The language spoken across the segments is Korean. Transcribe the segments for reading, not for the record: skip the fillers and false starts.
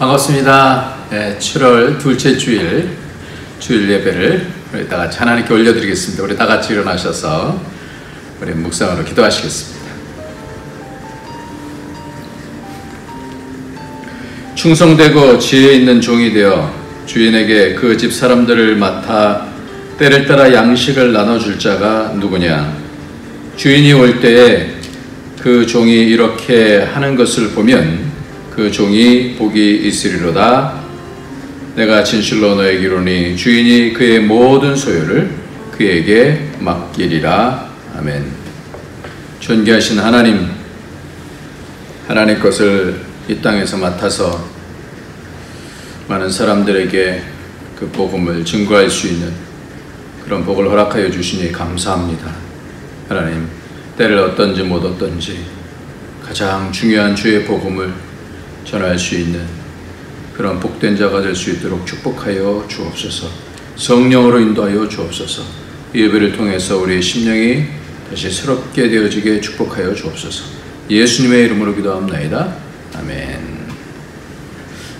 반갑습니다. 7월 둘째 주일 예배를 우리 다 같이 하나님께 올려드리겠습니다. 우리 다 같이 일어나셔서 우리 묵상으로 기도하시겠습니다. 충성되고 지혜 있는 종이 되어 주인에게 그 집 사람들을 맡아 때를 따라 양식을 나눠줄 자가 누구냐? 주인이 올 때에 그 종이 이렇게 하는 것을 보면 그 종이 복이 있으리로다. 내가 진실로 너에게 이르노니 주인이 그의 모든 소유를 그에게 맡기리라. 아멘. 존귀하신 하나님 것을 이 땅에서 맡아서 많은 사람들에게 그 복음을 증거할 수 있는 그런 복을 허락하여 주시니 감사합니다. 하나님, 때를 어떤지 못 어떤지 가장 중요한 주의 복음을 전할 수 있는 그런 복된 자가 될 수 있도록 축복하여 주옵소서. 성령으로 인도하여 주옵소서. 이 예배를 통해서 우리의 심령이 다시 새롭게 되어지게 축복하여 주옵소서. 예수님의 이름으로 기도합나이다. 아멘.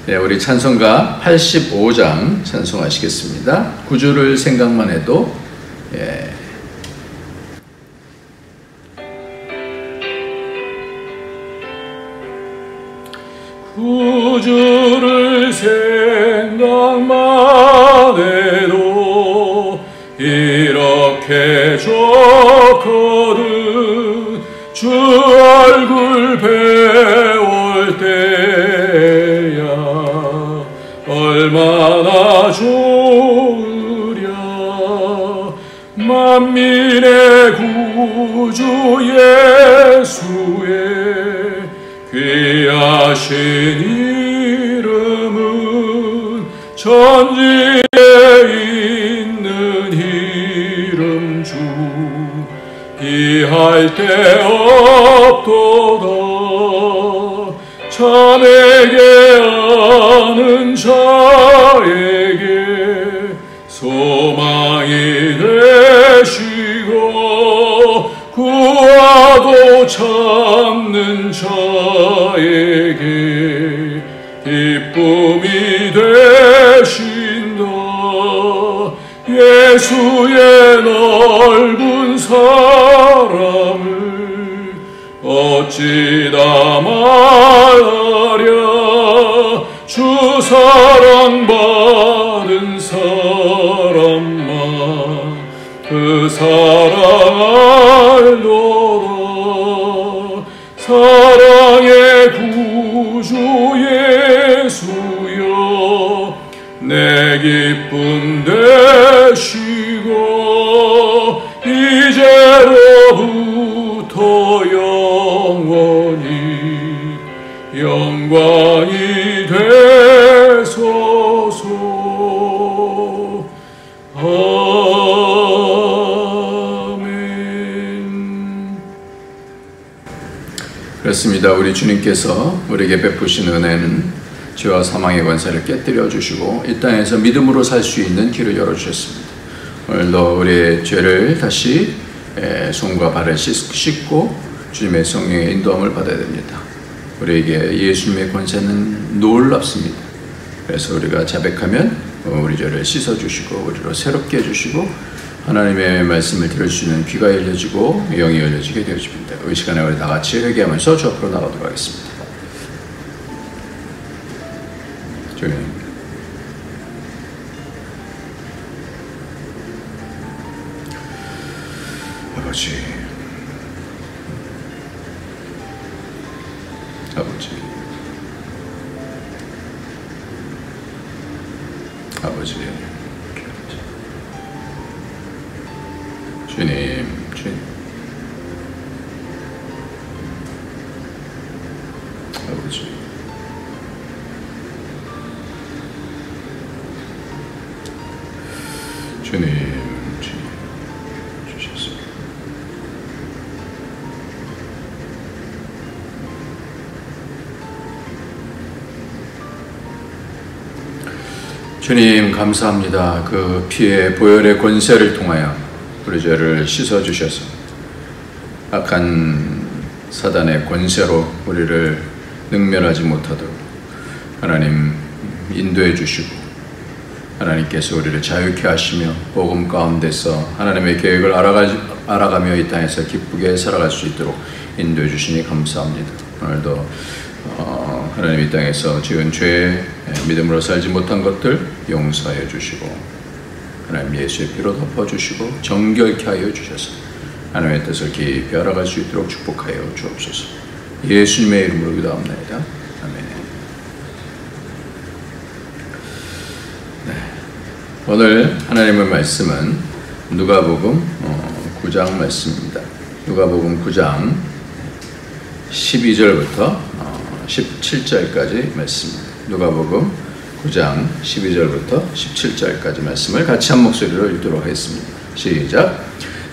네, 우리 찬송가 85장 찬송하시겠습니다. 구주를 생각만 해도 구주를 생각만 해도 이렇게 좋거든. 주 얼굴 배울 때야 얼마나 좋으랴. 만민의 구주 예수의 귀하신 이름은 천지에 있는 이름 중 비할 데 없도다. 자네게 아는 자에게 소망이 되시고 구하고 찾는 자에게 기쁨이 되신다. 예수의 넓은 사랑을 어찌 다 말하랴. 주 사랑받은 사람만 그 사랑 알도다. 사랑의 구주 예수여 내 기쁨 되시고 이제로부터 영원히 영광이 되소서. 그렇습니다. 우리 주님께서 우리에게 베푸신 은혜는 죄와 사망의 권세를 깨뜨려 주시고 이 땅에서 믿음으로 살 수 있는 길을 열어주셨습니다. 오늘도 우리의 죄를 다시 손과 발을 씻고 주님의 성령의 인도함을 받아야 됩니다. 우리에게 예수님의 권세는 놀랍습니다. 그래서 우리가 자백하면 우리 죄를 씻어주시고 우리로 새롭게 해주시고 하나님의 말씀을 들을 수 있는 귀가 열려지고 영이 열려지게 되어집니다. 이 시간에 우리 다 같이 회개하면서 주 앞으로 나가도록 하겠습니다. 주님, 아버지, 주님, 아버지, 주님, 주셨습니다. 주님 감사합니다. 그 피의 보혈의 권세를 통하여 우리 죄를 씻어주셔서 악한 사단의 권세로 우리를 능멸하지 못하도록 하나님 인도해 주시고 하나님께서 우리를 자유케 하시며 복음 가운데서 하나님의 계획을 알아가며 이 땅에서 기쁘게 살아갈 수 있도록 인도해 주시니 감사합니다. 오늘도 하나님 이 땅에서 지은 죄, 믿음으로 살지 못한 것들 용서해 주시고 하나님 예수의 피로 덮어주시고 정결케 하여 주셔서 하나님의 뜻을 깊이 알아갈 수 있도록 축복하여 주옵소서. 예수님의 이름으로 기도합니다. 아멘. 네. 오늘 하나님의 말씀은 누가복음 9장 말씀입니다. 누가복음 9장 12절부터 17절까지 말씀입니다. 누가복음 9장 12절부터 17절까지 말씀을 같이 한 목소리로 읽도록 하겠습니다. 시작.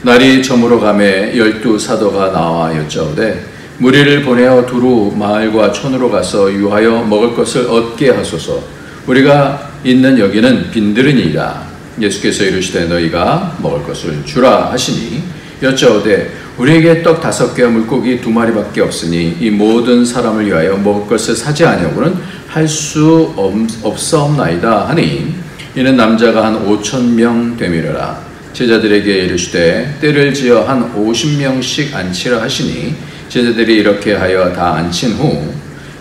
날이 저물어 가매 12 사도가 나와 여짜오되 무리를 보내어 두루 마을과 촌으로 가서 유하여 먹을 것을 얻게 하소서. 우리가 있는 여기는 빈들으니이다. 예수께서 이르시되 너희가 먹을 것을 주라 하시니 여짜오되 우리에게 떡 5개와 물고기 2마리밖에 없으니 이 모든 사람을 위하여 먹을 것을 사지 아니하고는 할 수 없사옵나이다 하니 이는 남자가 한 5,000명 되미르라. 제자들에게 이르시되 때를 지어 한 50명씩 앉히라 하시니 제자들이 이렇게 하여 다 앉힌 후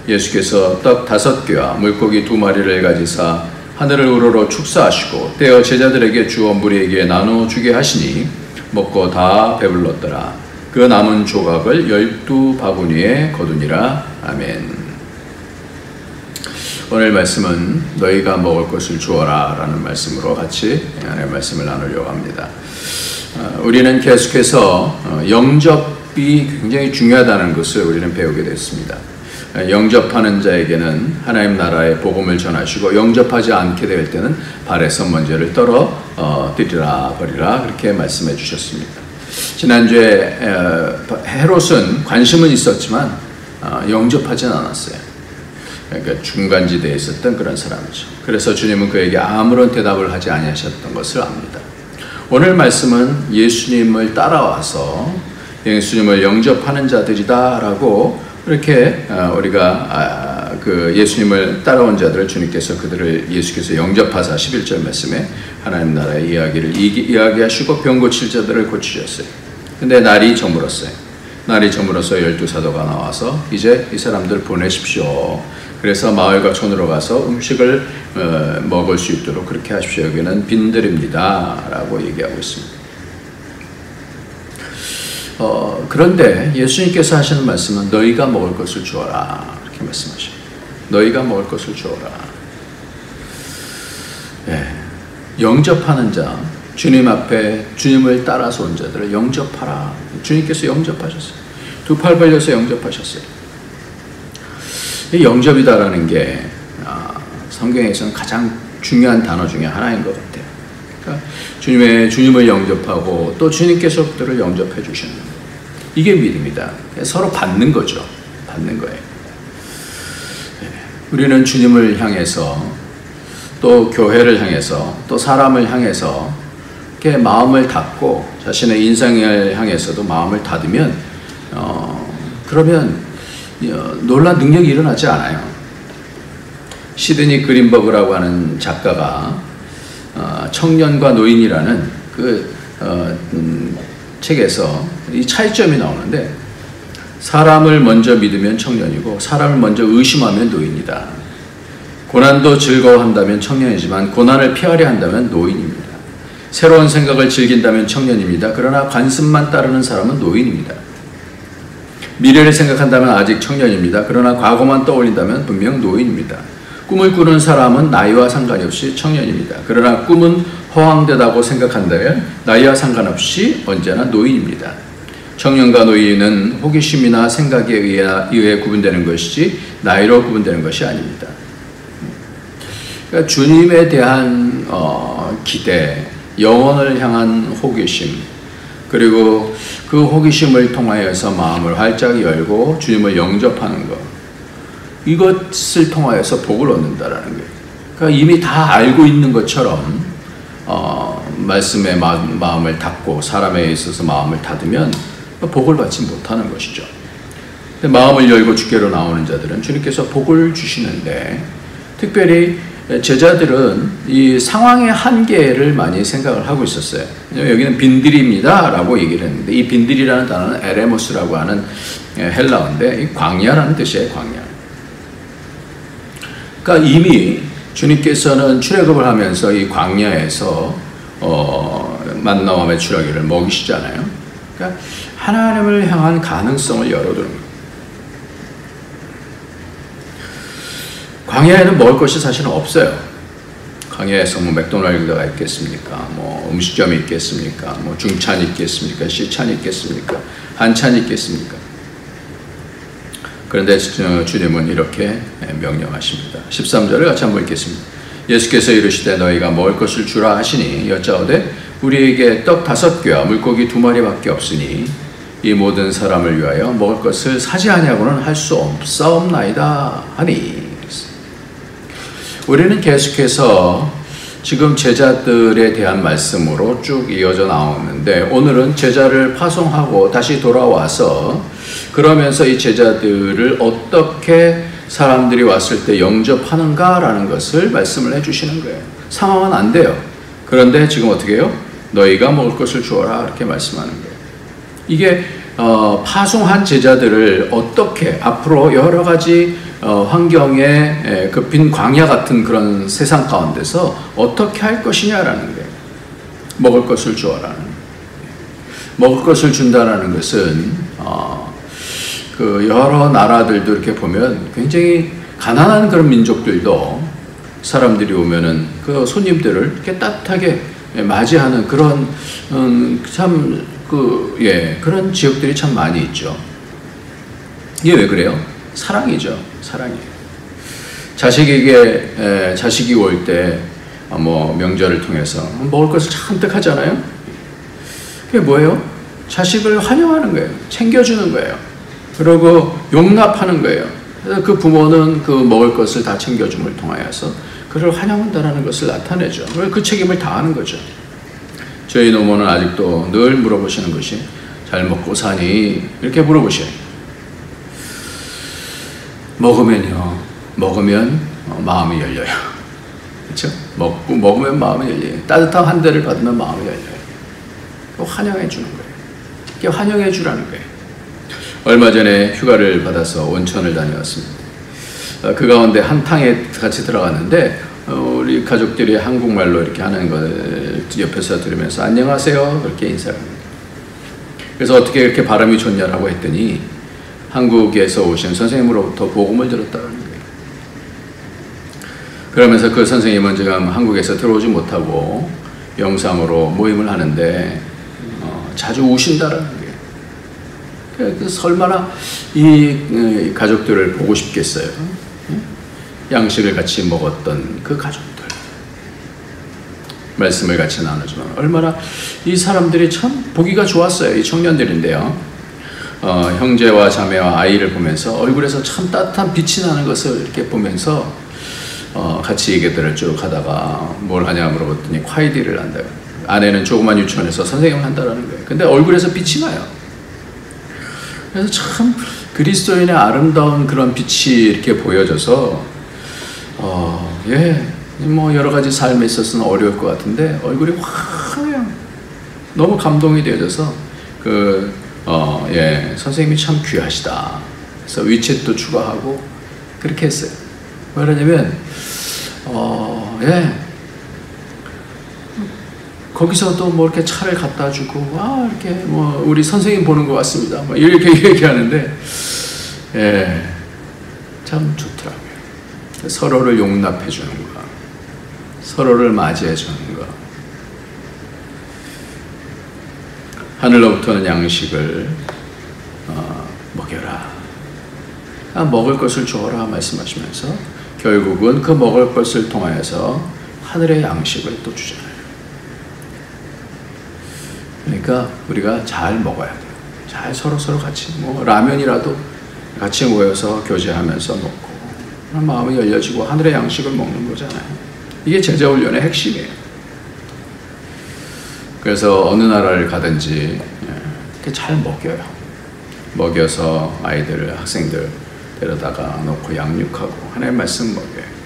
예수께서 떡 5개와 물고기 2마리를 가지사 하늘을 우러러 축사하시고 떼어 제자들에게 주어 무리에게 나누어 주게 하시니 먹고 다 배불렀더라. 그 남은 조각을 12바구니에 거두니라. 아멘. 오늘 말씀은 너희가 먹을 것을 주어라 라는 말씀으로 같이 하나님의 말씀을 나누려고 합니다. 우리는 계속해서 영접이 굉장히 중요하다는 것을 우리는 배우게 됐습니다. 영접하는 자에게는 하나님 나라의 복음을 전하시고 영접하지 않게 될 때는 발에서 먼지를 떨어뜨리라 버리라 그렇게 말씀해 주셨습니다. 지난주에 헤롯은 관심은 있었지만 영접하지는 않았어요. 그러니까 중간지대에 있었던 그런 사람이죠. 그래서 주님은 그에게 아무런 대답을 하지 아니하셨던 것을 압니다. 오늘 말씀은 예수님을 따라와서 예수님을 영접하는 자들이다라고 이렇게 우리가 그 예수님을 따라온 자들을 주님께서 그들을 예수께서 영접하사 11절 말씀에 하나님 나라의 이야기를 이야기하시고 병 고칠 자들을 고치셨어요. 근데 날이 저물었어요. 날이 저물어서 12사도가 나와서 이제 이 사람들 보내십시오. 그래서 마을과 촌으로 가서 음식을 먹을 수 있도록 그렇게 하십시오. 여기는 빈들입니다 라고 얘기하고 있습니다. 그런데 예수님께서 하시는 말씀은 너희가 먹을 것을 주어라 이렇게 말씀하십니다. 너희가 먹을 것을 주어라. 네. 영접하는 자, 주님 앞에 주님을 따라서 온 자들을 영접하라. 주님께서 영접하셨어요. 2 팔 벌려서 영접하셨어요. 이 영접이다라는 게 성경에서는 가장 중요한 단어 중에 하나인 것 같아요. 그러니까 주님을 영접하고 또 주님께서 그들을 영접해 주시는 거예요. 이게 믿음이다. 서로 받는 거죠. 받는 거예요. 우리는 주님을 향해서 또 교회를 향해서 또 사람을 향해서 이렇게 마음을 닫고 자신의 인생을 향해서도 마음을 닫으면 그러면 놀란 능력이 일어나지 않아요. 시드니 그린버그라고 하는 작가가 청년과 노인이라는 그 책에서 이 차이점이 나오는데 사람을 먼저 믿으면 청년이고 사람을 먼저 의심하면 노인이다. 고난도 즐거워한다면 청년이지만 고난을 피하려 한다면 노인입니다. 새로운 생각을 즐긴다면 청년입니다. 그러나 관습만 따르는 사람은 노인입니다. 미래를 생각한다면 아직 청년입니다. 그러나 과거만 떠올린다면 분명 노인입니다. 꿈을 꾸는 사람은 나이와 상관이 없이 청년입니다. 그러나 꿈은 허황되다고 생각한다면 나이와 상관없이 언제나 노인입니다. 청년과 노인은 호기심이나 생각에 의해 구분되는 것이지 나이로 구분되는 것이 아닙니다. 그러니까 주님에 대한 기대, 영혼을 향한 호기심, 그리고 그 호기심을 통하여서 마음을 활짝 열고 주님을 영접하는 것, 이것을 통하여서 복을 얻는다라는 거예요. 그러니까 이미 다 알고 있는 것처럼 말씀에 마음을 닫고 사람에 있어서 마음을 닫으면 복을 받지 못하는 것이죠. 마음을 열고 주께로 나오는 자들은 주님께서 복을 주시는데 특별히 제자들은 이 상황의 한계를 많이 생각을 하고 있었어요. 여기는 빈들입니다 라고 얘기를 했는데, 이 빈들이라는 단어는 에레모스라고 하는 헬라어인데 광야라는 뜻이에요. 광야. 그러니까 이미 주님께서는 출애굽을 하면서 이 광야에서 만나와 메추라기를 먹이시잖아요. 그러니까 하나님을 향한 가능성을 열어두는 거예요. 광야에는 먹을 것이 사실은 없어요. 광야에서 뭐 맥도날드가 있겠습니까? 뭐 음식점이 있겠습니까? 뭐 중찬이 있겠습니까? 시찬이 있겠습니까? 한찬이 있겠습니까? 그런데 주님은 이렇게 명령하십니다. 13절을 같이 한번 읽겠습니다. 예수께서 이르시되 너희가 먹을 것을 주라 하시니 여짜오되 우리에게 떡 5개와 물고기 2마리밖에 없으니 이 모든 사람을 위하여 먹을 것을 사지 아니하고는 할 수 없사옵나이다 하니. 우리는 계속해서 지금 제자들에 대한 말씀으로 쭉 이어져 나오는데, 오늘은 제자를 파송하고 다시 돌아와서 그러면서 이 제자들을 어떻게 사람들이 왔을 때 영접하는가라는 것을 말씀을 해주시는 거예요. 상황은 안 돼요. 그런데 지금 어떻게 해요? 너희가 먹을 것을 주어라 이렇게 말씀하는 거예요. 이게 파송한 제자들을 어떻게 앞으로 여러 가지 환경에 그 빈 광야 같은 그런 세상 가운데서 어떻게 할 것이냐라는 거예요. 먹을 것을 주어라는. 먹을 것을 준다라는 것은 그 여러 나라들도 이렇게 보면 굉장히 가난한 그런 민족들도 사람들이 오면은 그 손님들을 이렇게 따뜻하게 맞이하는 그런 그런 지역들이 참 많이 있죠. 이게 왜 그래요? 사랑이죠. 사랑이에요. 자식이 올 때 뭐 명절을 통해서 먹을 것을 잔뜩 하잖아요. 그게 뭐예요? 자식을 환영하는 거예요. 챙겨주는 거예요. 그리고 용납하는 거예요. 그래서 그 부모는 그 먹을 것을 다 챙겨줌을 통하여서 그를 환영한다는 것을 나타내죠. 그 책임을 다하는 거죠. 저희 노모는 아직도 늘 물어보시는 것이 잘 먹고 사니? 이렇게 물어보셔요. 먹으면 마음이 열려요. 그렇죠? 먹으면 마음이 열려요. 따뜻한 한 대를 받으면 마음이 열려요. 환영해 주는 거예요. 이게 환영해 주라는 거예요. 얼마 전에 휴가를 받아서 온천을 다녀왔습니다. 그 가운데 한탕에 같이 들어갔는데 우리 가족들이 한국말로 이렇게 하는 걸 옆에서 들으면서 안녕하세요 그렇게 인사를 합니다. 그래서 어떻게 이렇게 발음이 좋냐라고 했더니 한국에서 오신 선생님으로부터 복음을 들었다는 거예요. 그러면서 그 선생님은 지금 한국에서 들어오지 못하고 영상으로 모임을 하는데 자주 우신다라는 거예요. 그래서 얼마나 이 가족들을 보고 싶겠어요. 양식을 같이 먹었던 그 가족들, 말씀을 같이 나누지만 얼마나 이 사람들이 참 보기가 좋았어요. 이 청년들인데요. 형제와 자매와 아이를 보면서 얼굴에서 참 따뜻한 빛이 나는 것을 이렇게 보면서 같이 얘기들을 쭉 하다가 뭘 하냐 물어봤더니 콰이디를 한다. 아내는 조그만 유치원에서 선생님을 한다라는 거예요. 근데 얼굴에서 빛이 나요. 그래서 참 그리스도인의 아름다운 그런 빛이 이렇게 보여져서 뭐 여러 가지 삶에 있어서는 어려울 것 같은데 얼굴이 확 너무 감동이 되어져서 선생님이 참 귀하시다. 그래서 위챗도 추가하고 그렇게 했어요. 왜 그러냐면 거기서도 뭐 이렇게 차를 갖다 주고 이렇게 뭐 우리 선생님 보는 것 같습니다. 뭐 이렇게 얘기하는데 참 좋더라고요. 서로를 용납해 주는 거, 서로를 맞이해 주는 거. 하늘로부터는 양식을 먹여라. 먹을 것을 주어라 말씀하시면서 결국은 그 먹을 것을 통하여서 하늘의 양식을 또 주잖아요. 그러니까 우리가 잘 먹어야 돼요. 잘 서로 같이 뭐 라면이라도 같이 모여서 교제하면서 먹고 마음이 열려지고 하늘의 양식을 먹는 거잖아요. 이게 제자훈련의 핵심이에요. 그래서 어느 나라를 가든지 이렇게 잘 먹여요. 먹여서 아이들, 학생들 데려다가 놓고 양육하고 하나님 말씀 먹여요.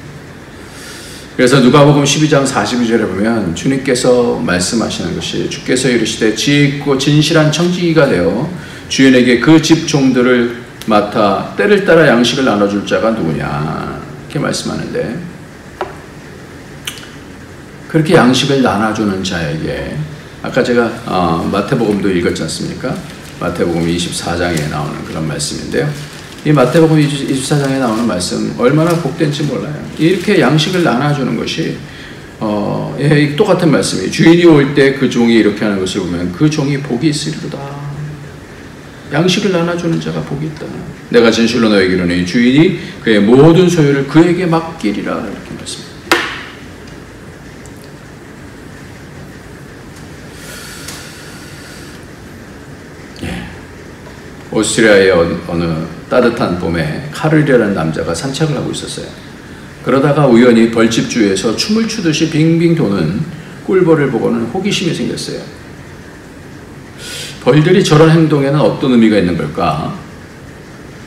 그래서 누가복음 12장 42절에 보면 주님께서 말씀하시는 것이 주께서 이르시되 지혜 있고 진실한 청지기가 되어 주인에게 그 집 종들을 맡아 때를 따라 양식을 나눠줄 자가 누구냐 이렇게 말씀하는데, 그렇게 양식을 나눠주는 자에게 아까 제가 마태복음도 읽었지 않습니까? 마태복음 24장에 나오는 그런 말씀인데요. 이 마태복음 24장에 나오는 말씀 얼마나 복된지 몰라요. 이렇게 양식을 나눠주는 것이 똑같은 말씀이에요. 주인이 올 때 그 종이 이렇게 하는 것을 보면 그 종이 복이 있으리로다. 양식을 나눠주는 자가 복이 있다. 내가 진실로 너에게 이르노니 주인이 그의 모든 소유를 그에게 맡기리라 이렇게 말씀합니다. 오스트리아의 어느 따뜻한 봄에 카를이라는 남자가 산책을 하고 있었어요. 그러다가 우연히 벌집 주위에서 춤을 추듯이 빙빙 도는 꿀벌을 보고는 호기심이 생겼어요. 벌들이 저런 행동에는 어떤 의미가 있는 걸까?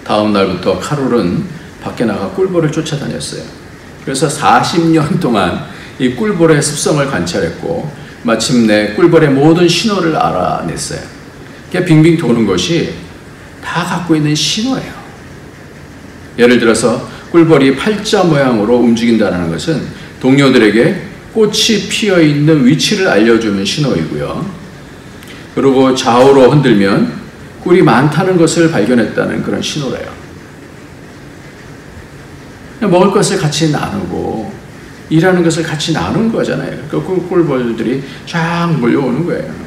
다음 날부터 카룰은 밖에 나가 꿀벌을 쫓아다녔어요. 그래서 40년 동안 이 꿀벌의 습성을 관찰했고 마침내 꿀벌의 모든 신호를 알아냈어요. 그게 빙빙 도는 것이 다 갖고 있는 신호예요. 예를 들어서 꿀벌이 팔자 모양으로 움직인다는 것은 동료들에게 꽃이 피어 있는 위치를 알려주는 신호이고요. 그리고 좌우로 흔들면 꿀이 많다는 것을 발견했다는 그런 신호래요. 먹을 것을 같이 나누고 일하는 것을 같이 나눈 거잖아요. 그 꿀벌들이 쫙 몰려오는 거예요.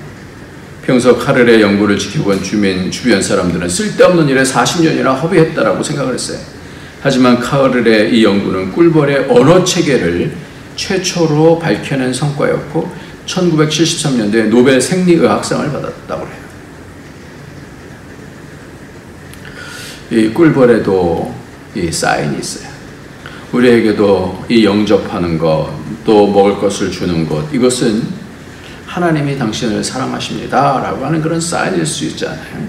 평소 카를의 연구를 지켜본 주변 사람들은 쓸데없는 일에 40년이나 허비했다라고 생각을 했어요. 하지만 카를의 이 연구는 꿀벌의 언어 체계를 최초로 밝혀낸 성과였고 1973년도에 노벨 생리의학상을 받았다고 해요. 이 꿀벌에도 이 사인이 있어요. 우리에게도 이 영접하는 것, 또 먹을 것을 주는 것, 이것은 하나님이 당신을 사랑하십니다 라고 하는 그런 사인일 수 있잖아요.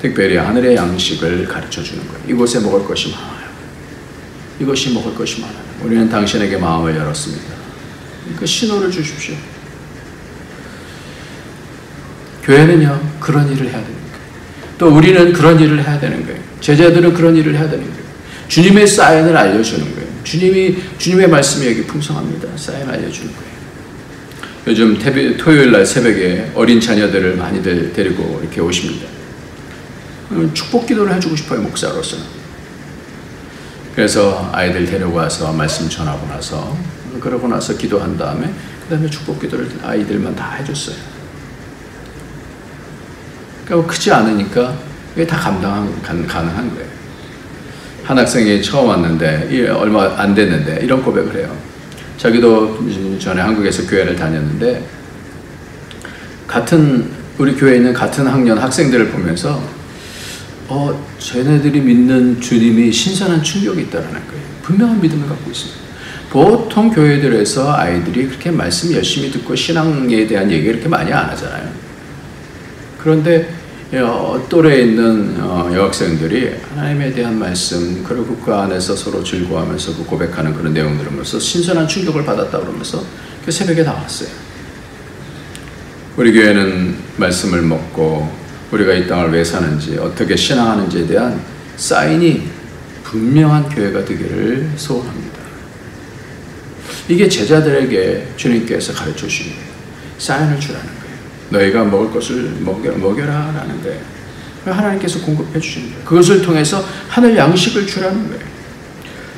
특별히 하늘의 양식을 가르쳐 주는 거예요. 이곳에 먹을 것이 많아요. 이것이 먹을 것이 많아요. 우리는 당신에게 마음을 열었습니다. 그 신호를 주십시오. 교회는요, 그런 일을 해야 되는 거예요. 또 우리는 그런 일을 해야 되는 거예요. 제자들은 그런 일을 해야 되는 거예요. 주님의 사인을 알려주는 거예요. 주님의 말씀이 여기 풍성합니다. 사인 알려주는 거예요. 요즘 토요일 날 새벽에 어린 자녀들을 많이들 데리고 이렇게 오십니다. 축복 기도를 해주고 싶어요, 목사로서는. 그래서 아이들 데려와서 말씀 전하고 나서, 그러고 나서 기도한 다음에, 그 다음에 축복 기도를 아이들만 다 해줬어요. 그러니까 크지 않으니까 이게 다 가능한 거예요. 한 학생이 처음 왔는데, 얼마 안 됐는데, 이런 고백을 해요. 자기도 전에 한국에서 교회를 다녔는데 우리 교회에 있는 같은 학년 학생들을 보면서 쟤네들이 믿는 주님이 신선한 충격이 있다는 거예요. 분명한 믿음을 갖고 있습니다. 보통 교회들에서 아이들이 그렇게 말씀 열심히 듣고 신앙에 대한 얘기 그렇게 많이 안 하잖아요. 그런데 또래에 있는 여학생들이 하나님에 대한 말씀, 그리고 그 안에서 서로 즐거워하면서 그 고백하는 그런 내용들을 보면서 신선한 충격을 받았다 그러면서 그 새벽에 나왔어요. 우리 교회는 말씀을 먹고 우리가 이 땅을 왜 사는지, 어떻게 신앙하는지에 대한 사인이 분명한 교회가 되기를 소원합니다. 이게 제자들에게 주님께서 가르쳐 주신 거예요. 사인을 주라는 거예요. 너희가 먹을 것을 먹여라 라는 거예요. 하나님께서 공급해 주시는 거예요. 그것을 통해서 하늘 양식을 주라는 거예요.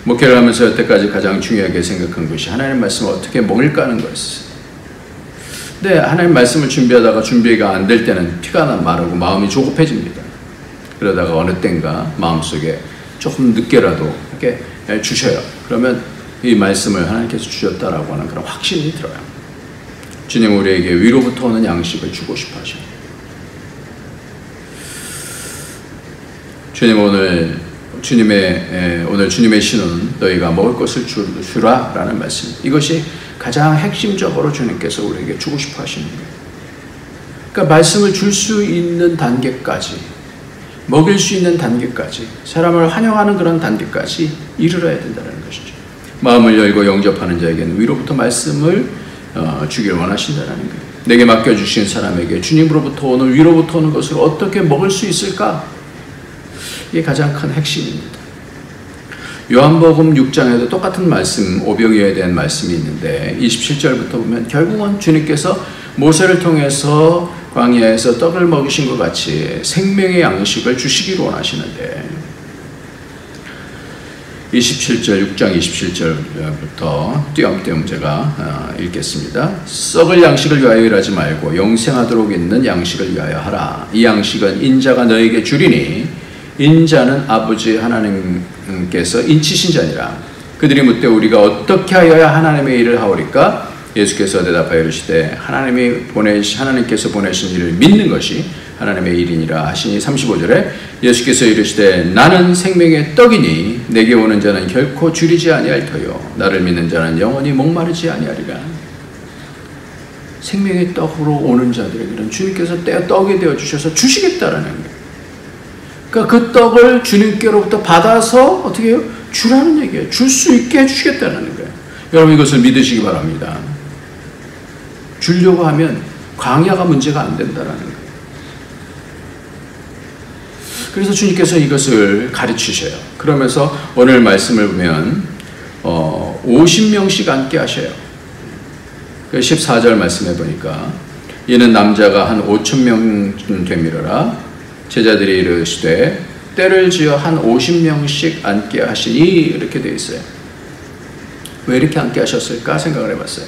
목회를 하면서 여태까지 가장 중요하게 생각한 것이 하나님 말씀을 어떻게 먹을까 하는 거였어요. 근데 하나님 말씀을 준비하다가 준비가 안 될 때는 피가 마르고 마음이 조급해집니다. 그러다가 어느 땐가 마음속에 조금 늦게라도 이렇게 주셔요. 그러면 이 말씀을 하나님께서 주셨다라고 하는 그런 확신이 들어요. 주님 우리에게 위로부터 오는 양식을 주고 싶어 하십니다. 주님 오늘 주님의 신호는 너희가 먹을 것을 주라 라는 말씀. 이것이 가장 핵심적으로 주님께서 우리에게 주고 싶어 하시는 거예요. 그러니까 말씀을 줄 수 있는 단계까지, 먹일 수 있는 단계까지, 사람을 환영하는 그런 단계까지 이르러야 된다는 것이죠. 마음을 열고 영접하는 자에게는 위로부터 말씀을 주기를 원하신다는 거예요. 내게 맡겨주신 사람에게 주님으로부터 오는 위로부터 오는 것을 어떻게 먹을 수 있을까? 이게 가장 큰 핵심입니다. 요한복음 6장에도 똑같은 말씀, 오병이어에 대한 말씀이 있는데 27절부터 보면 결국은 주님께서 모세를 통해서 광야에서 떡을 먹이신 것 같이 생명의 양식을 주시기를 원하시는데 27절, 6장 27절부터 띄엄띄엄 제가 읽겠습니다. 썩을 양식을 위하여 일하지 말고 영생하도록 있는 양식을 위하여 하라. 이 양식은 인자가 너에게 주리니 인자는 아버지 하나님께서 인치신 자니라. 그들이 묻되 우리가 어떻게 하여야 하나님의 일을 하오리까? 예수께서 대답하여 이르시되 하나님께서 보내신 일을 믿는 것이 하나님의 일이니라 하시니 35절에 예수께서 이르시되 나는 생명의 떡이니 내게 오는 자는 결코 줄이지 아니할 터요 나를 믿는 자는 영원히 목마르지 아니하리라. 생명의 떡으로 오는 자들에게는 주님께서 떡이 되어 주셔서 주시겠다라는 거예요. 그러니까 그 떡을 주님께로부터 받아서 어떻게 해요? 주라는 얘기예요. 줄 수 있게 해주시겠다는 거예요. 여러분 이것을 믿으시기 바랍니다. 주려고 하면 광야가 문제가 안 된다는 거예요. 그래서 주님께서 이것을 가르치셔요. 그러면서 오늘 말씀을 보면 50명씩 앉게 하셔요. 14절 말씀해 보니까 이는 남자가 한 5,000명 되밀어라. 제자들이 이르시되 때를 지어 한 50명씩 앉게 하시니 이렇게 되어 있어요. 왜 이렇게 앉게 하셨을까 생각을 해봤어요.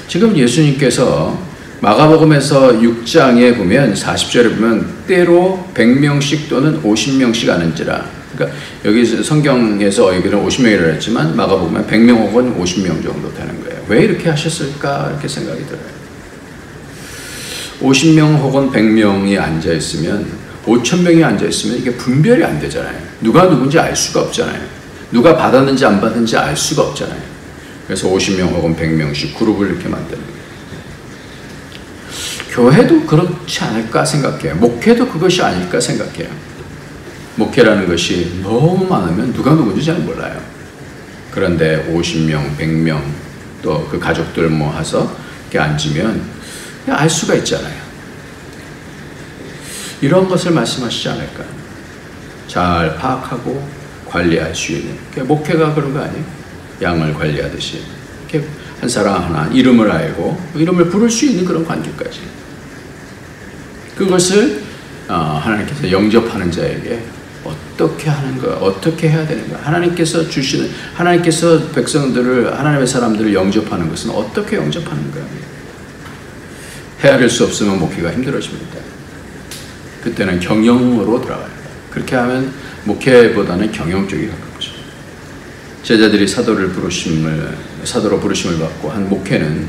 지금 예수님께서 마가복음에서 6장에 보면 40절에 보면 때로 100명씩 또는 50명씩 앉은지라. 그러니까 여기 성경에서 여기는 50명이라고 했지만 마가복음은 100명 혹은 50명 정도 되는 거예요. 왜 이렇게 하셨을까 이렇게 생각이 들어요. 50명 혹은 100명이 앉아있으면 5,000명이 앉아있으면 이게 분별이 안 되잖아요. 누가 누군지 알 수가 없잖아요. 누가 받았는지 안 받았는지 알 수가 없잖아요. 그래서 50명 혹은 100명씩 그룹을 이렇게 만드는 거예요. 교회도 그렇지 않을까 생각해요. 목회도 그것이 아닐까 생각해요. 목회라는 것이 너무 많으면 누가 누군지 잘 몰라요. 그런데 50명, 100명 또 그 가족들 모아서 이렇게 앉으면 알 수가 있잖아요. 이런 것을 말씀하시지 않을까. 잘 파악하고 관리할 수 있는. 목회가 그런 거 아니에요? 양을 관리하듯이 이렇게 한 사람 하나 이름을 알고 이름을 부를 수 있는 그런 관계까지. 그것을 하나님께서 영접하는 자에게 어떻게 하는 거야? 어떻게 해야 되는 거야? 하나님께서 백성들을, 하나님의 사람들을 영접하는 것은 어떻게 영접하는 거야? 헤아릴 수 없으면 목회가 힘들어집니다. 그때는 경영으로 들어가요. 그렇게 하면 목회보다는 경영 쪽이 가깝죠. 제자들이 사도로 부르심을 받고 한 목회는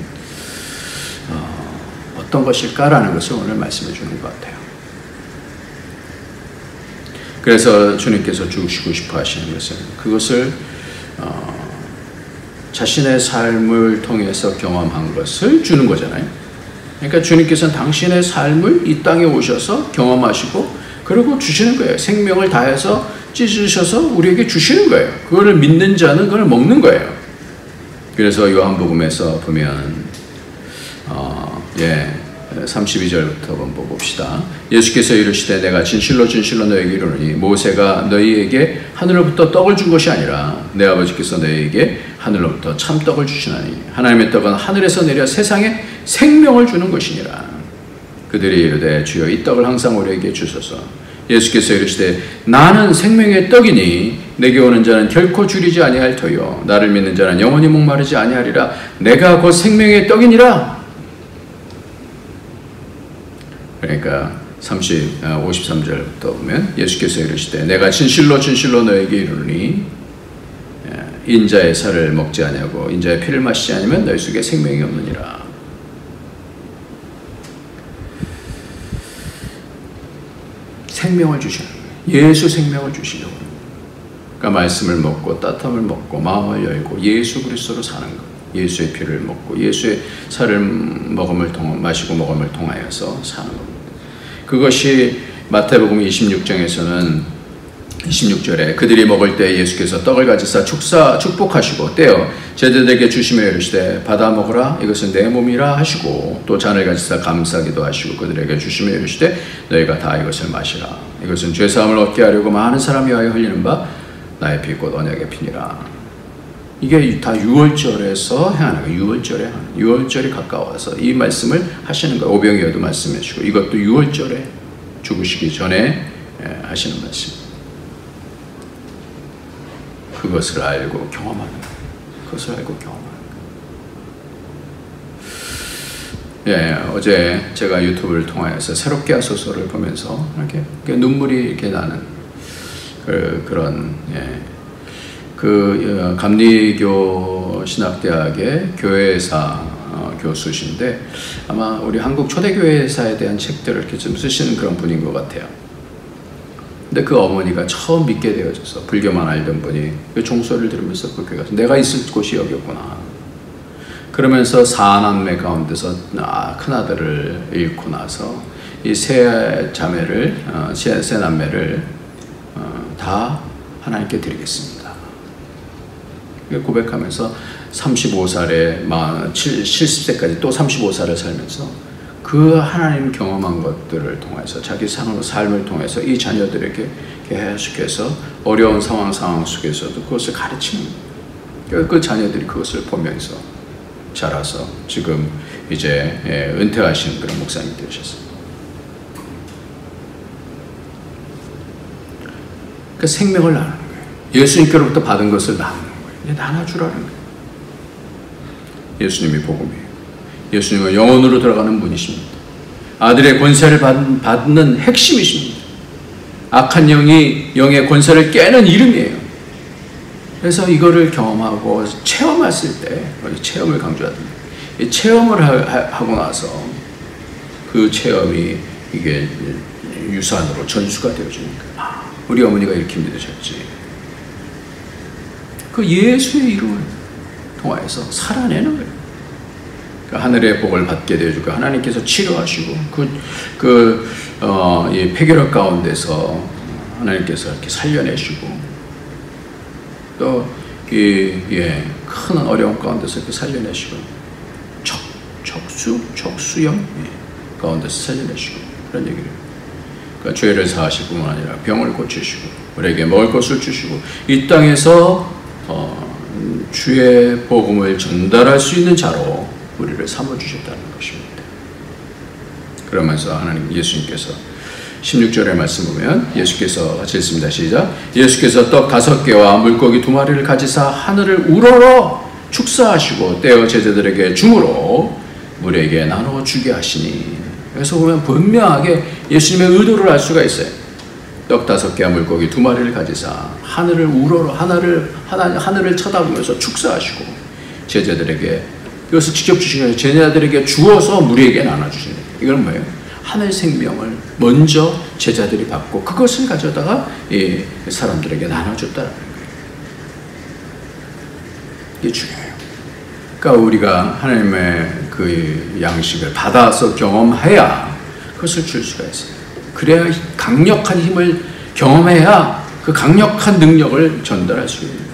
어떤 것일까라는 것을 오늘 말씀해 주는 것 같아요. 그래서 주님께서 주시고 싶어 하시는 것은 그것을 자신의 삶을 통해서 경험한 것을 주는 거잖아요. 그러니까 주님께서는 당신의 삶을 이 땅에 오셔서 경험하시고 그리고 주시는 거예요. 생명을 다해서 찢으셔서 우리에게 주시는 거예요. 그거를 믿는 자는 그걸 먹는 거예요. 그래서 요한복음에서 보면 32절부터 한번 봅시다. 예수께서 이르시되 내가 진실로 진실로 너희에게 이르노니 모세가 너희에게 하늘로부터 떡을 준 것이 아니라 내 아버지께서 너희에게 하늘로부터 참떡을 주시나니 하나님의 떡은 하늘에서 내려 세상에 생명을 주는 것이니라. 그들이 이르되 주여 이 떡을 항상 우리에게 주소서. 예수께서 이르시되 나는 생명의 떡이니 내게 오는 자는 결코 줄이지 아니할 터요 나를 믿는 자는 영원히 목마르지 아니하리라. 내가 곧 생명의 떡이니라. 그러니까 53절부터 보면 예수께서 이르시되 내가 진실로 진실로 너에게 이르노니 인자의 살을 먹지 아니하고 인자의 피를 마시지 않으면 너희 속에 생명이 없느니라. 생명을 주시는 거예요. 예수 생명을 주시려고. 그러니까 말씀을 먹고 따뜻함을 먹고 마음을 열고 예수 그리스도로 사는 것. 예수의 피를 먹고 예수의 살을 마시고 먹음을 통하여서 사는 겁니다. 그것이 마태복음 26장에서는 26절에 그들이 먹을 때 예수께서 떡을 가지사 축복하시고 떼어 제자들에게 주시며 이르시되 받아 먹으라 이것은 내 몸이라 하시고 또 잔을 가지사 감사기도 하시고 그들에게 주시며 이르시되 너희가 다 이것을 마시라 이것은 죄사함을 얻게 하려고 많은 사람이 위하여 흘리는 바 나의 피 곧 언약의 피니라. 이게 다 6월절에서 행하는 거예요. 6월절이 가까워서 이 말씀을 하시는 거예요. 오병이어도 말씀해 주시고 이것도 6월절에 죽으시기 전에 하시는 말씀. 그것을 알고 경험하는 거예요. 그것을 알고 경험하는 거예요. 어제 제가 유튜브를 통하여서 새롭게 하소서를 보면서 이렇게 눈물이 이렇게 나는 그런 감리교 신학대학의 교회사 교수신데 아마 우리 한국 초대교회사에 대한 책들을 이렇게 좀 쓰시는 그런 분인 것 같아요. 근데 그 어머니가 처음 믿게 되어져서 불교만 알던 분이 그 종소리를 들으면서 그 교회가 내가 있을 곳이 여기였구나. 그러면서 4남매 가운데서 큰아들을 잃고 나서 이 세 자매를 세 남매를 다 하나님께 드리겠습니다. 고백하면서 35살에 70세까지 또 35살을 살면서 그 하나님 경험한 것들을 통해서 자기 삶을 통해서 이 자녀들에게 계속해서 어려운 상황 속에서도 그것을 가르치는 거예요. 그 자녀들이 그것을 보면서 자라서 지금 이제 은퇴하신 그런 목사님이 되셨어요. 그 생명을 나누는 거예요. 예수님께로부터 받은 것을 나누는 거예요. 나눠주라는 거예요. 예수님이 복음이에요. 예수님은 영혼으로 들어가는 분이십니다. 아들의 권세를 받는 핵심이십니다. 악한 영의 권세를 깨는 이름이에요. 그래서 이거를 경험하고 체험했을 때 체험을 강조하던데 이 체험을 하고 나서 그 체험이 이게 유산으로 전수가 되어지니까 우리 어머니가 이렇게 믿으셨지. 그 예수의 이름을 통하여서 살아내는 거예요. 하늘의 복을 받게 되어주고 하나님께서 치료하시고 이 폐결핵 가운데서 하나님께서 이렇게 살려내시고 또 큰 어려움 가운데서 이렇게 살려내시고 척수염 가운데서 살려내시고 그런 얘기를 그러니까 죄를 사하실 뿐만 아니라 병을 고치시고 우리에게 먹을 것을 주시고 이 땅에서 주의 복음을 전달할 수 있는 자로 우리를 삼아주셨다는 것입니다. 그러면서 하나님 예수님께서 16절의 말씀 보면 예수께서 같이 읽습니다. 시작. 예수께서 떡 5개와 물고기 2마리를 가지사 하늘을 우러러 축사하시고 떼어 제자들에게 주므로 무리에게 나누어 주게 하시니. 그래서 보면 분명하게 예수님의 의도를 알 수가 있어요. 떡 5개와 물고기 2마리를 가지사 하늘을 우러러 하늘을 쳐다보면서 축사하시고 제자들에게 이것을 직접 주시는 거예요. 제자들에게 주어서 무리에게 나눠주시는 거예요. 이건 뭐예요? 하늘 생명을 먼저 제자들이 받고 그것을 가져다가 이 사람들에게 나눠줬다는 거예요. 이게 중요해요. 그러니까 우리가 하나님의 그 양식을 받아서 경험해야 그것을 줄 수가 있어요. 그래야 강력한 힘을 경험해야 그 강력한 능력을 전달할 수 있는 거예요.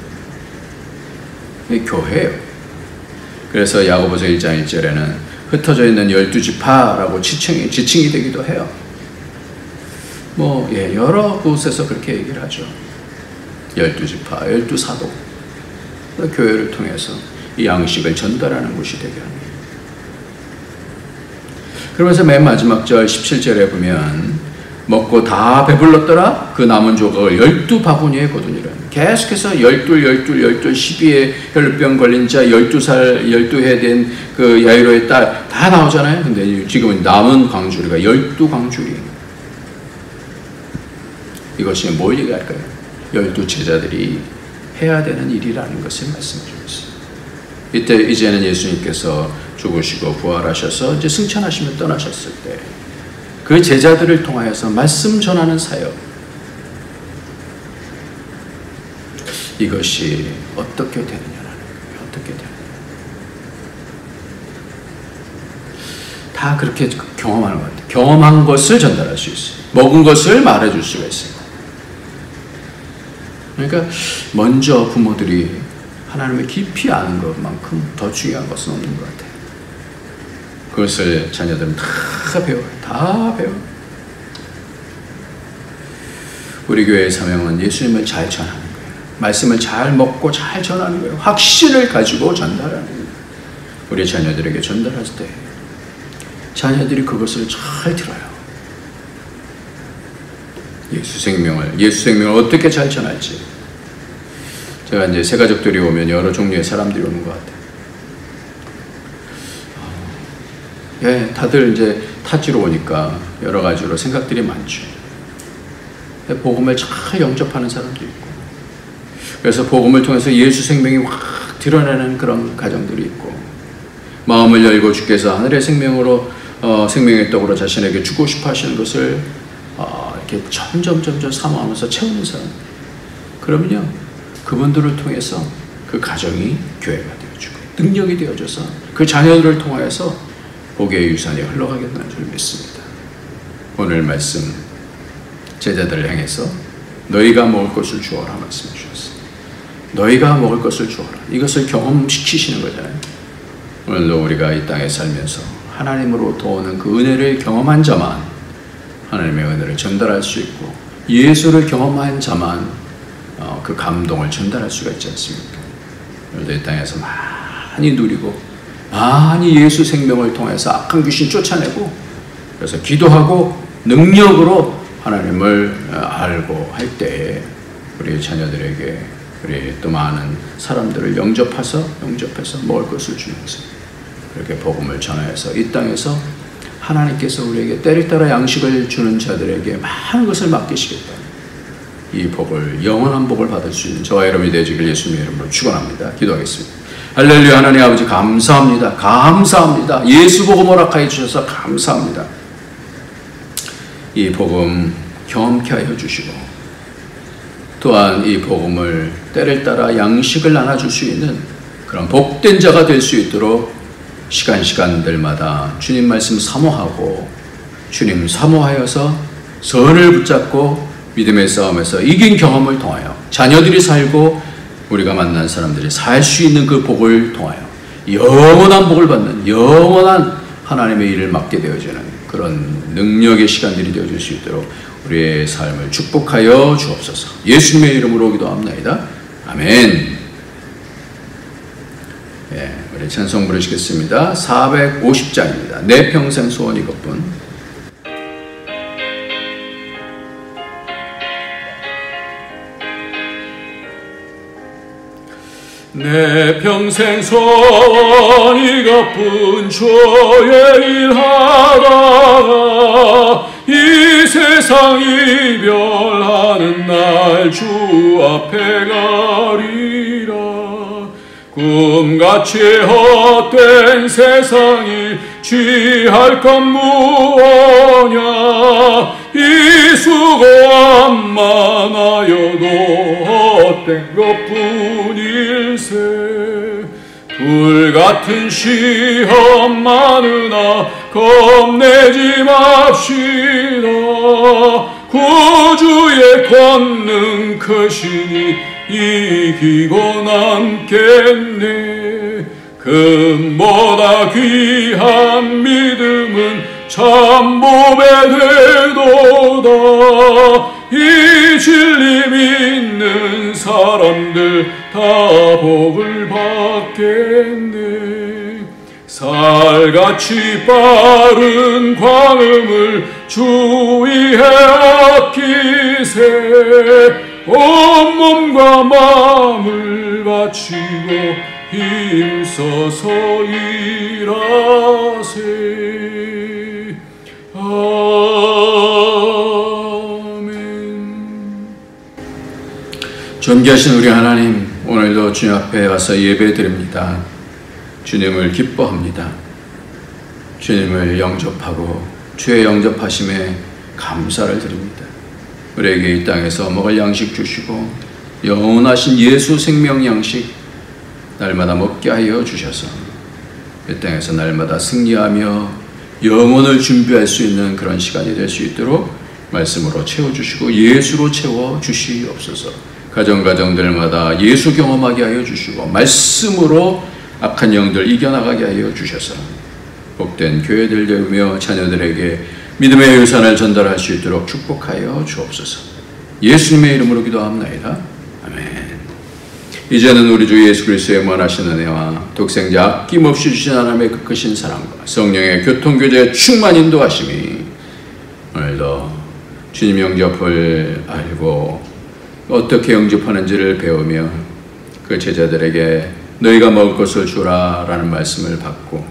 이게 교회예요. 그래서 야고보서 1장 1절에는 흩어져 있는 12지파라고 지칭이 되기도 해요. 여러 곳에서 그렇게 얘기를 하죠. 12지파, 12사도. 교회를 통해서 이 양식을 전달하는 곳이 되게 합니다. 그러면서 맨 마지막 절 17절에 보면 먹고 다 배불렀더라. 그 남은 조각을 12바구니에 거두니라. 계속해서 12, 12에 혈루병 걸린 자, 12살, 12해 된 그 야이로의 딸 다 나오잖아요. 근데 지금은 남은 광주리가 12광주리. 이것이 뭘 얘기할까요? 12제자들이 해야 되는 일이라는 것을 말씀해 주고 있어요. 이때 이제는 예수님께서 죽으시고 부활하셔서 이제 승천하시며 떠나셨을 때 그 제자들을 통하여서 말씀 전하는 사역, 이것이 어떻게 되느냐라는 거예요. 어떻게 되느냐. 다 그렇게 경험하는 것 같아요. 경험한 것을 전달할 수 있어요. 먹은 것을 말해줄 수가 있어요. 그러니까 먼저 부모들이 하나님을 깊이 아는 것만큼 더 중요한 것은 없는 것 같아요. 그것을 자녀들은 다 배워요. 다 배워요. 우리 교회의 사명은 예수님을 잘 전하는 거예요. 말씀을 잘 먹고 잘 전하는 거예요. 확신을 가지고 전달하는 거예요. 우리 자녀들에게 전달할 때 자녀들이 그것을 잘 들어요. 예수 생명을 어떻게 잘 전할지. 제가 이제 새 가족들이 오면 여러 종류의 사람들이 오는 것 같아요. 예, 다들 이제 타지로 오니까 여러 가지로 생각들이 많죠. 복음을 잘 영접하는 사람도 있고, 그래서 복음을 통해서 예수 생명이 확 드러나는 그런 가정들이 있고, 마음을 열고 주께서 하늘의 생명으로 생명의 떡으로 자신에게 주고 싶어 하시는 것을 이렇게 점점 사모하면서 채우는 사람. 그러면요, 그분들을 통해서 그 가정이 교회가 되어주고 능력이 되어져서 그 자녀들을 통하여서 복의 유산이 흘러가겠다는 줄 믿습니다. 오늘 말씀 제자들을 향해서 너희가 먹을 것을 주어라 말씀해 주셨어요. 너희가 먹을 것을 주어라. 이것을 경험시키시는 거잖아요. 오늘도 우리가 이 땅에 살면서 하나님으로부터 오는 그 은혜를 경험한 자만 하나님의 은혜를 전달할 수 있고, 예수를 경험한 자만 그 감동을 전달할 수가 있지 않습니까? 오늘도 이 땅에서 많이 누리고 많이 예수 생명을 통해서 악한 귀신 쫓아내고, 그래서 기도하고 능력으로 하나님을 알고 할 때에 우리 자녀들에게 우리 또 많은 사람들을 영접해서 먹을 것을 주면서 그렇게 복음을 전하여서 이 땅에서 하나님께서 우리에게 때를 따라 양식을 주는 자들에게 많은 것을 맡기시겠다. 이 복을, 영원한 복을 받을 수 있는 저와 여러분이 되어지길 예수님의 이름으로 축원합니다. 기도하겠습니다. 할렐루야. 하나님 아버지 감사합니다. 감사합니다. 예수 복음 허락하여 주셔서 감사합니다. 이 복음 경험케 하여 주시고, 또한 이 복음을 때를 따라 양식을 나눠줄 수 있는 그런 복된 자가 될 수 있도록 시간들마다 주님 말씀 사모하고, 주님 사모하여서 선을 붙잡고 믿음의 싸움에서 이긴 경험을 통하여 자녀들이 살고 우리가 만난 사람들이 살 수 있는 그 복을 통하여 영원한 복을 받는 영원한 하나님의 일을 맡게 되어지는 그런 능력의 시간들이 되어질 수 있도록 우리의 삶을 축복하여 주옵소서. 예수님의 이름으로 기도합나이다. 아멘. 예, 우리 찬송 부르시겠습니다. 450장입니다. 내 평생 소원 이것뿐. 내 평생 소원 이것뿐 주의 일하다가 이 세상 이별하는 날 주 앞에 가리라. 꿈같이 헛된 세상이 취할 것 무엇냐. 이 수고함 많아여도 헛된 것뿐일세. 불같은 시험 많으나 겁내지 맙시다. 구주의 권능 크시니 이기고 남겠네. 금보다 귀한 믿음은 참복에 되도다. 이 진리 믿는 사람들 다 복을 받겠네. 살같이 빠른 광음을 주의해 아끼세. 온몸과 마음을 바치고 힘써서 일하세. 아멘. 존귀하신 우리 하나님, 오늘도 주님 앞에 와서 예배드립니다. 주님을 기뻐합니다. 주님을 영접하고 주의 영접하심에 감사를 드립니다. 우리에게 이 땅에서 먹을 양식 주시고 영원하신 예수 생명 양식 날마다 먹게 하여 주셔서 이 땅에서 날마다 승리하며 영혼을 준비할 수 있는 그런 시간이 될 수 있도록 말씀으로 채워주시고 예수로 채워주시옵소서. 가정들마다 예수 경험하게 하여 주시고 말씀으로 악한 영들 이겨나가게 하여 주셔서 복된 교회들 되며 자녀들에게 믿음의 유산을 전달할 수 있도록 축복하여 주옵소서. 예수님의 이름으로 기도합나이다. 아멘. 이제는 우리 주 예수 그리스도의 무한하신 은혜와 독생자 아낌없이 주신 하나님의 그 크신 사랑과 성령의 교통교제 충만 인도하심이 오늘도 주님 영접을 알고 어떻게 영접하는지를 배우며 그 제자들에게 너희가 먹을 것을 주라 라는 말씀을 받고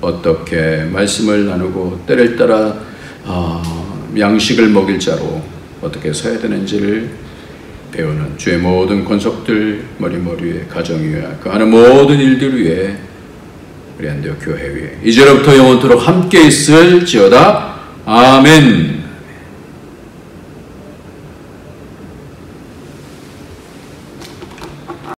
어떻게 말씀을 나누고 때를 따라 양식을 먹일 자로 어떻게 서야 되는지를 배우는 주의 모든 권속들 머리 위에 가정 위에 그 하는 모든 일들 위에 우리 안디옥 교회 위에 이제로부터 영원토록 함께 있을지어다. 아멘.